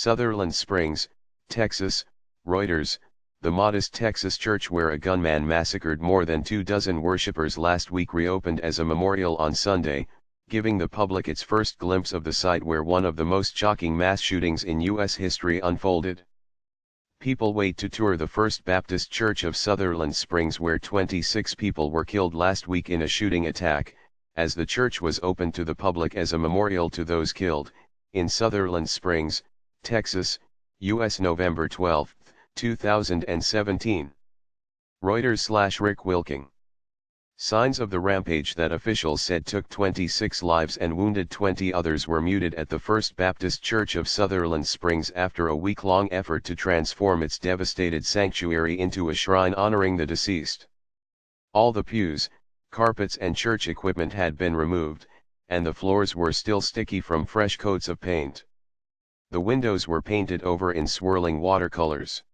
Sutherland Springs, Texas. Reuters. The modest Texas church where a gunman massacred more than 24 worshippers last week reopened as a memorial on Sunday, giving the public its first glimpse of the site where one of the most shocking mass shootings in U.S. history unfolded. People wait to tour the First Baptist Church of Sutherland Springs where 26 people were killed last week in a shooting attack, as the church was opened to the public as a memorial to those killed, in Sutherland Springs, Texas, U.S. November 12, 2017. Reuters/Rick Wilking. Signs of the rampage that officials said took 26 lives and wounded 20 others were muted at the First Baptist Church of Sutherland Springs after a week-long effort to transform its devastated sanctuary into a shrine honoring the deceased. All the pews, carpets and church equipment had been removed, and the floors were still sticky from fresh coats of paint. The windows were painted over in swirling watercolors.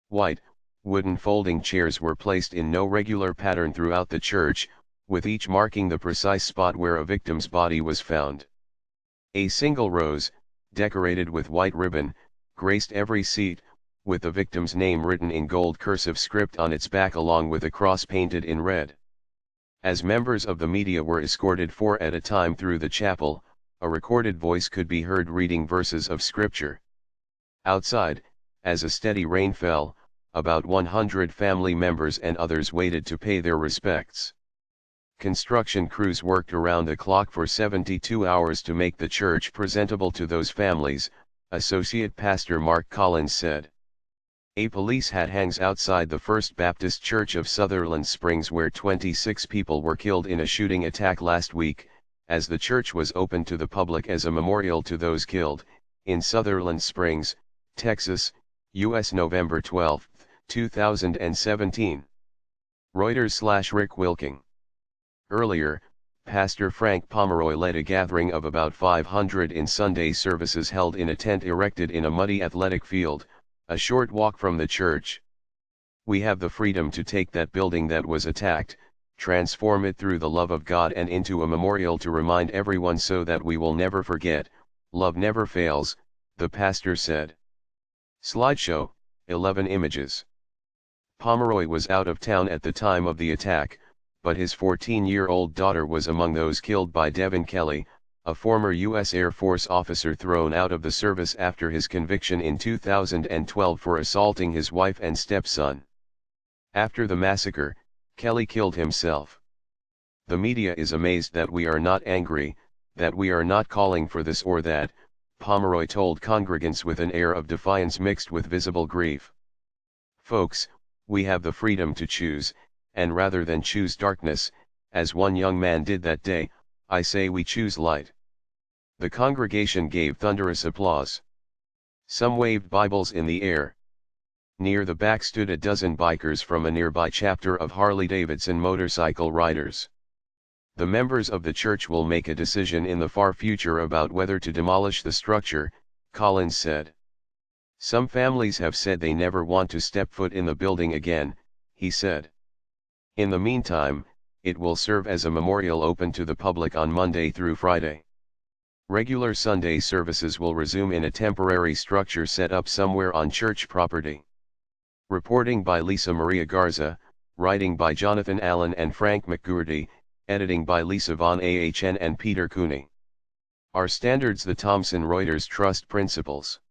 White, wooden folding chairs were placed in no regular pattern throughout the church, with each marking the precise spot where a victim's body was found. A single rose, decorated with white ribbon, graced every seat, with the victim's name written in gold cursive script on its back along with a cross painted in red. As members of the media were escorted 4 at a time through the chapel, a recorded voice could be heard reading verses of scripture. Outside, as a steady rain fell, about 100 family members and others waited to pay their respects. Construction crews worked around the clock for 72 hours to make the church presentable to those families, Associate Pastor Mark Collins said. A police hat hangs outside the First Baptist Church of Sutherland Springs where 26 people were killed in a shooting attack last week, as the church was opened to the public as a memorial to those killed, in Sutherland Springs, Texas, U.S. November 12, 2017. Reuters/Rick Wilking. Earlier, Pastor Frank Pomeroy led a gathering of about 500 in Sunday services held in a tent erected in a muddy athletic field, a short walk from the church. We have the freedom to take that building that was attacked, transform it through the love of God and into a memorial to remind everyone so that we will never forget, love never fails, the pastor said. Slideshow, 11 images. Pomeroy was out of town at the time of the attack, but his 14-year-old daughter was among those killed by Devin Kelley, a former U.S. Air Force officer thrown out of the service after his conviction in 2012 for assaulting his wife and stepson. After the massacre, Kelley killed himself. The media is amazed that we are not angry, that we are not calling for this or that, Pomeroy told congregants with an air of defiance mixed with visible grief. Folks, we have the freedom to choose, and rather than choose darkness, as one young man did that day, I say we choose light. The congregation gave thunderous applause. Some waved Bibles in the air. Near the back stood a dozen bikers from a nearby chapter of Harley-Davidson motorcycle riders. The members of the church will make a decision in the far future about whether to demolish the structure, Collins said. Some families have said they never want to step foot in the building again, he said. In the meantime, it will serve as a memorial open to the public on Monday through Friday. Regular Sunday services will resume in a temporary structure set up somewhere on church property. Reporting by Lisa Maria Garza, writing by Jonathan Allen and Frank McGourty, editing by Lisa Von Ahn and Peter Cooney. Our standards: the Thomson Reuters Trust Principles.